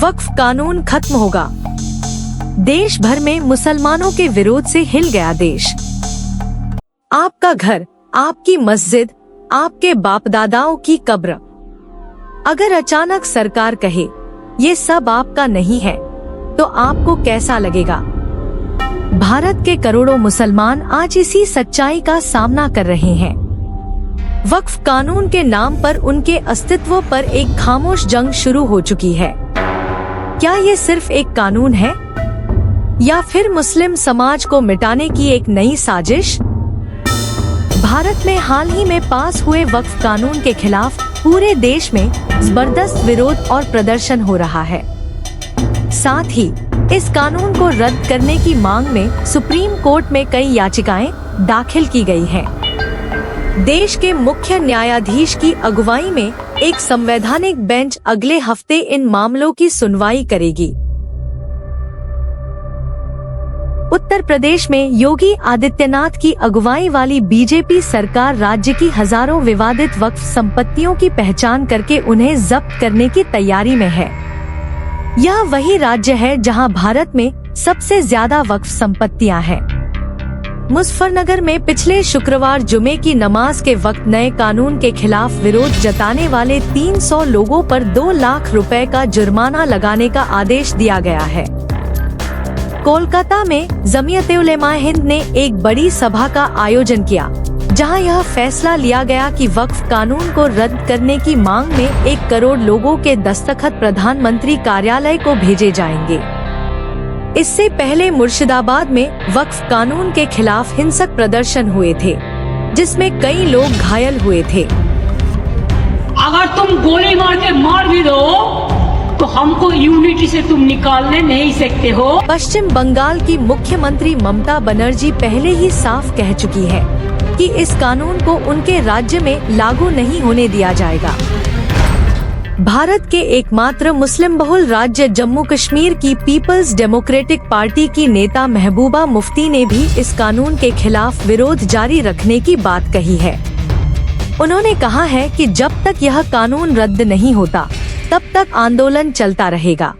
वक्फ कानून खत्म होगा। देश भर में मुसलमानों के विरोध से हिल गया देश। आपका घर, आपकी मस्जिद, आपके बाप दादाओं की कब्र। अगर अचानक सरकार कहे ये सब आपका नहीं है, तो आपको कैसा लगेगा? भारत के करोड़ों मुसलमान आज इसी सच्चाई का सामना कर रहे हैं। वक्फ कानून के नाम पर उनके अस्तित्व पर एक खामोश जंग शुरू हो चुकी है। क्या ये सिर्फ एक कानून है या फिर मुस्लिम समाज को मिटाने की एक नई साजिश? भारत में हाल ही में पास हुए वक्फ कानून के खिलाफ पूरे देश में जबरदस्त विरोध और प्रदर्शन हो रहा है। साथ ही इस कानून को रद्द करने की मांग में सुप्रीम कोर्ट में कई याचिकाएं दाखिल की गई हैं। देश के मुख्य न्यायाधीश की अगुवाई में एक संवैधानिक बेंच अगले हफ्ते इन मामलों की सुनवाई करेगी। उत्तर प्रदेश में योगी आदित्यनाथ की अगुवाई वाली बीजेपी सरकार राज्य की हजारों विवादित वक्फ संपत्तियों की पहचान करके उन्हें जब्त करने की तैयारी में है। यह वही राज्य है जहां भारत में सबसे ज्यादा वक्फ संपत्तियां हैं। मुजफ्फरनगर में पिछले शुक्रवार जुमे की नमाज के वक्त नए कानून के खिलाफ विरोध जताने वाले 300 लोगों पर 2 लाख रुपए का जुर्माना लगाने का आदेश दिया गया है। कोलकाता में जमीयत-ए-उलेमा-ए-हिंद ने एक बड़ी सभा का आयोजन किया, जहां यह फैसला लिया गया कि वक्फ कानून को रद्द करने की मांग में 1 करोड़ लोगों के दस्तखत प्रधानमंत्री कार्यालय को भेजे जाएंगे। इससे पहले मुर्शिदाबाद में वक्फ कानून के खिलाफ हिंसक प्रदर्शन हुए थे, जिसमें कई लोग घायल हुए थे। अगर तुम गोली मार के मार भी दो तो हमको यूनिटी से तुम निकालने नहीं सकते हो। पश्चिम बंगाल की मुख्यमंत्री ममता बनर्जी पहले ही साफ कह चुकी है कि इस कानून को उनके राज्य में लागू नहीं होने दिया जाएगा। भारत के एकमात्र मुस्लिम बहुल राज्य जम्मू कश्मीर की पीपल्स डेमोक्रेटिक पार्टी की नेता महबूबा मुफ्ती ने भी इस कानून के खिलाफ विरोध जारी रखने की बात कही है। उन्होंने कहा है कि जब तक यह कानून रद्द नहीं होता, तब तक आंदोलन चलता रहेगा।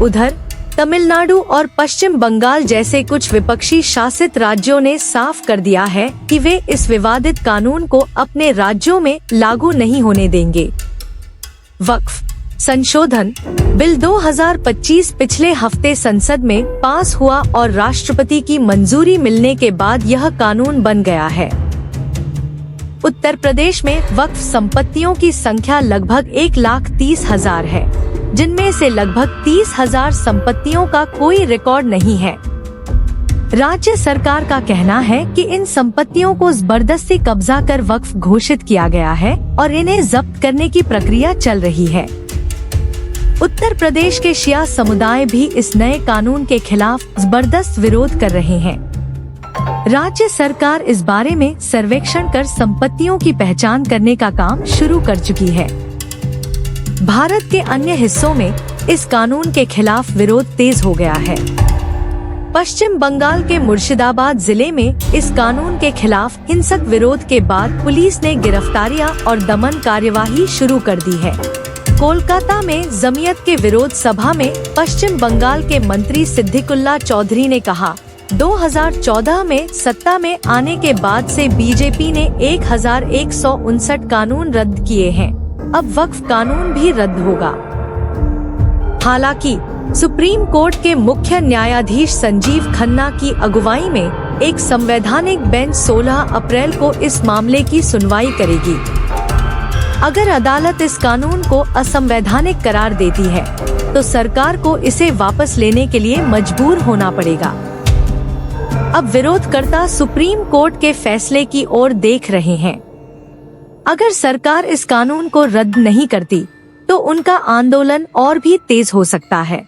उधर तमिलनाडु और पश्चिम बंगाल जैसे कुछ विपक्षी शासित राज्यों ने साफ कर दिया है कि वे इस विवादित कानून को अपने राज्यों में लागू नहीं होने देंगे। वक्फ संशोधन बिल 2025 पिछले हफ्ते संसद में पास हुआ और राष्ट्रपति की मंजूरी मिलने के बाद यह कानून बन गया है। उत्तर प्रदेश में वक्फ संपत्तियों की संख्या लगभग 1,30,000 है, जिनमें से लगभग 30,000 संपत्तियों का कोई रिकॉर्ड नहीं है। राज्य सरकार का कहना है कि इन संपत्तियों को जबरदस्ती कब्जा कर वक्फ घोषित किया गया है और इन्हें जब्त करने की प्रक्रिया चल रही है। उत्तर प्रदेश के शिया समुदाय भी इस नए कानून के खिलाफ जबरदस्त विरोध कर रहे हैं। राज्य सरकार इस बारे में सर्वेक्षण कर संपत्तियों की पहचान करने का काम शुरू कर चुकी है। भारत के अन्य हिस्सों में इस कानून के खिलाफ विरोध तेज हो गया है। पश्चिम बंगाल के मुर्शिदाबाद जिले में इस कानून के खिलाफ हिंसक विरोध के बाद पुलिस ने गिरफ्तारियां और दमन कार्यवाही शुरू कर दी है। कोलकाता में जमीयत के विरोध सभा में पश्चिम बंगाल के मंत्री सिद्दीकुल्ला चौधरी ने कहा, 2014 में सत्ता में आने के बाद से बीजेपी ने 1159 कानून रद्द किए हैं। अब वक्फ कानून भी रद्द होगा। हालांकि सुप्रीम कोर्ट के मुख्य न्यायाधीश संजीव खन्ना की अगुवाई में एक संवैधानिक बेंच 16 अप्रैल को इस मामले की सुनवाई करेगी। अगर अदालत इस कानून को असंवैधानिक करार देती है, तो सरकार को इसे वापस लेने के लिए मजबूर होना पड़ेगा। अब विरोधकर्ता सुप्रीम कोर्ट के फैसले की ओर देख रहे हैं। अगर सरकार इस कानून को रद्द नहीं करती, तो उनका आंदोलन और भी तेज हो सकता है।